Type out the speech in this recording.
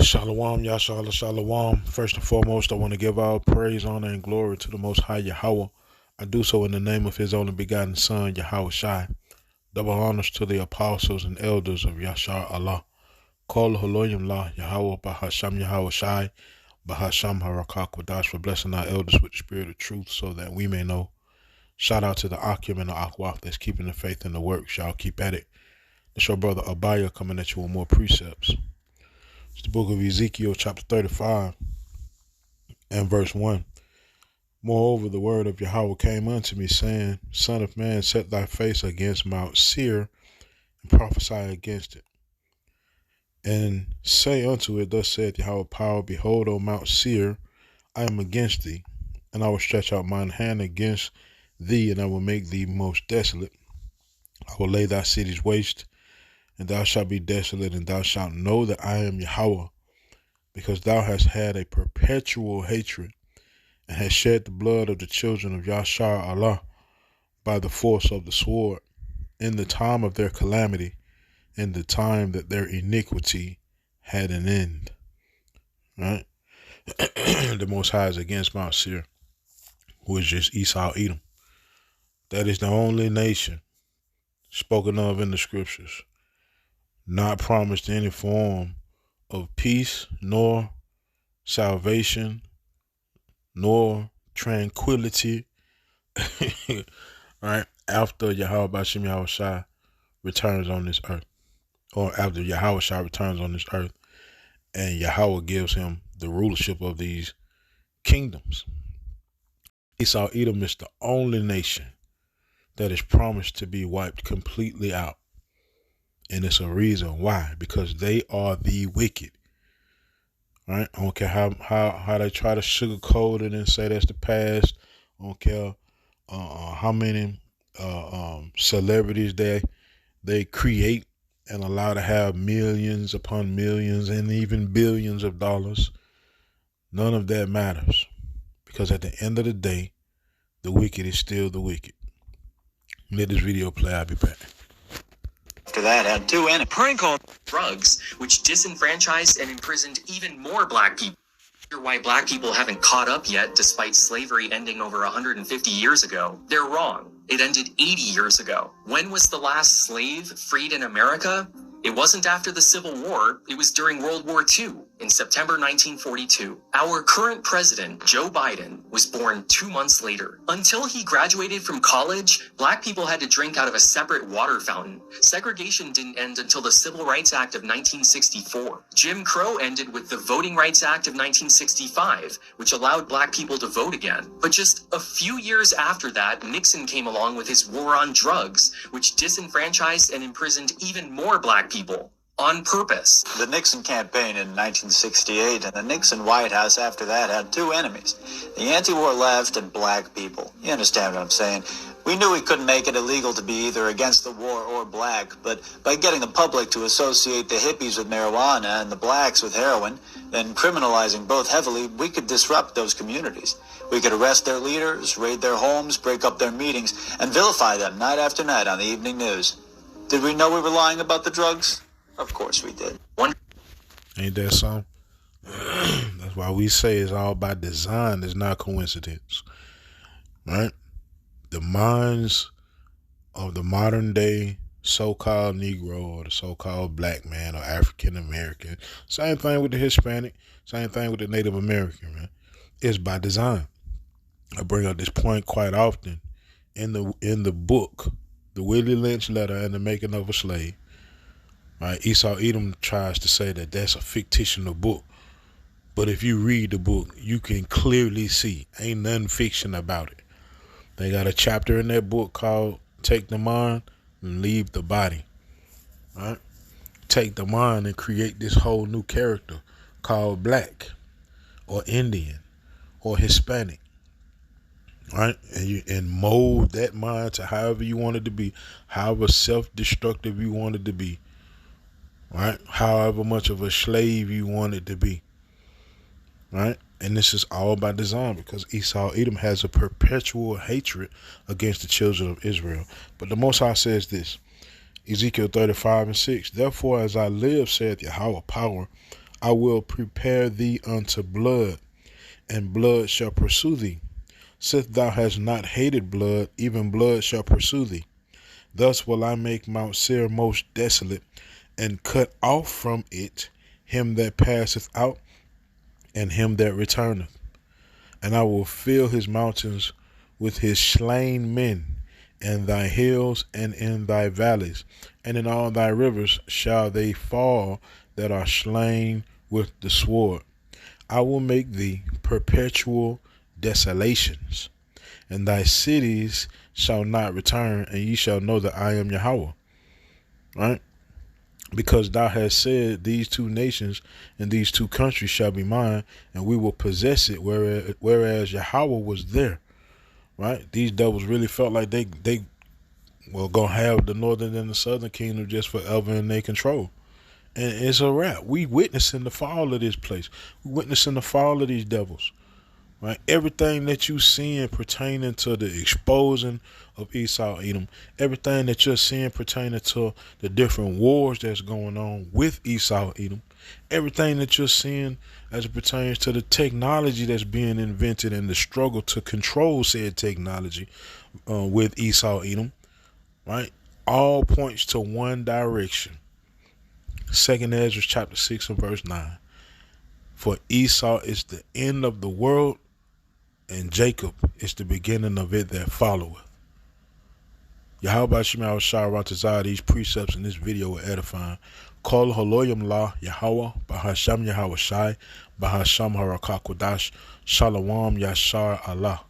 Shalom, Yashala, Shalom. First and foremost, I want to give all praise, honor, and glory to the Most High Yahweh. I do so in the name of His only begotten Son, Yahweh Shai. Double honors to the apostles and elders of Yashar Allah. Call Haloyim La, Yahweh, Bahasham Yahweh Shai, Bahasham Harakak Wadash for blessing our elders with the spirit of truth so that we may know. Shout out to the Akim and the Akwaf that's keeping the faith in the works. Y'all keep at it. It's your brother Obadiah coming at you with more precepts. It's the book of Ezekiel, chapter 35, and verse 1. Moreover, the word of Yahweh came unto me, saying, Son of man, set thy face against Mt.Seir, and prophesy against it. And say unto it, Thus saith Yahweh power, Behold, O Mt.Seir, I am against thee, and I will stretch out mine hand against thee, and I will make thee most desolate. I will lay thy cities waste, and thou shalt be desolate, and thou shalt know that I am Yahweh, because thou hast had a perpetual hatred, and hast shed the blood of the children of Yashar Allah by the force of the sword, in the time of their calamity, in the time that their iniquity had an end. Right? The Most High is against Mt.Seir, who is just Esau Edom. That is the only nation spoken of in the scriptures, not promised any form of peace, nor salvation, nor tranquility, right? After Yahweh Bashim Yahweh Shai returns on this earth, or after Yahweh Shai returns on this earth, and Yahweh gives him the rulership of these kingdoms. Esau Edom is the only nation that is promised to be wiped completely out. And it's a reason why, because they are the wicked. Right? I don't care how they try to sugarcoat it and say that's the past. I don't care how many celebrities they create and allow to have millions upon millions and even billions of dollars. None of that matters, because at the end of the day, the wicked is still the wicked. Let this video play. I'll be back. After that, had two and a prank on drugs, which disenfranchised and imprisoned even more black people. Why black people haven't caught up yet, despite slavery ending over 150 years ago. They're wrong. It ended 80 years ago. When was the last slave freed in America? It wasn't after the Civil War. It was during World War II, in September 1942. Our current president, Joe Biden, was born 2 months later. Until he graduated from college, black people had to drink out of a separate water fountain. Segregation didn't end until the Civil Rights Act of 1964. Jim Crow ended with the Voting Rights Act of 1965, which allowed black people to vote again. But just a few years after that, Nixon came along with his war on drugs, which disenfranchised and imprisoned even more black people. On purpose. The Nixon campaign in 1968 and the Nixon White House after that had two enemies. The anti-war left and black people. You understand what I'm saying? We knew we couldn't make it illegal to be either against the war or black, but by getting the public to associate the hippies with marijuana and the blacks with heroin, then criminalizing both heavily, we could disrupt those communities. We could arrest their leaders, raid their homes, break up their meetings, and vilify them night after night on the evening news. Did we know we were lying about the drugs? Of course we did. Ain't that something? That's why we say it's all by design. It's not coincidence. Right? The minds of the modern day so-called Negro or the so-called black man or African American, same thing with the Hispanic, same thing with the Native American, man. It's by design. I bring up this point quite often in the book, The Willie Lynch Letter and the Making of a Slave. Right? Esau Edom tries to say that that's a fictional book. But if you read the book, you can clearly see ain't nothing fiction about it. They got a chapter in that book called Take the Mind and Leave the Body. Right? Take the mind and create this whole new character called black or Indian or Hispanic. Right? And mold that mind to however you want it to be, however self-destructive you want it to be. Right? However much of a slave you want it to be. Right? And this is all by design, because Esau Edom has a perpetual hatred against the children of Israel. But the Most High says this, Ezekiel 35:6, Therefore as I live, saith Yahweh power, I will prepare thee unto blood, and blood shall pursue thee. Since thou hast not hated blood, even blood shall pursue thee. Thus will I make Mt.Seir most desolate, and cut off from it him that passeth out, and him that returneth. And I will fill his mountains with his slain men, in thy hills and in thy valleys, and in all thy rivers shall they fall that are slain with the sword. I will make thee perpetual desolations, and thy cities shall not return, and ye shall know that I am Yahweh. Right? Because thou hast said, these two nations and these two countries shall be mine, and we will possess it, whereas Yahweh was there. Right? These devils really felt like they were going to have the northern and the southern kingdom just forever in their control. And it's a wrap. We witnessing the fall of this place. We witnessing the fall of these devils. Right? Everything that you seeing pertaining to the exposing of Esau Edom, everything that you're seeing pertaining to the different wars that's going on with Esau Edom, everything that you're seeing as it pertains to the technology that's being invented and the struggle to control said technology with Esau Edom, right? All points to one direction. 2nd Ezra chapter 6 and verse 9. For Esau is the end of the world, and Jacob is the beginning of it that followeth. Yahweh Shema Shah Ratazah, these precepts in this video are edifying. Kol Haloyam La Yahweh, Bahasham Yahweh Shai, Bahasham Harakakodash, Shalom Yashar Allah.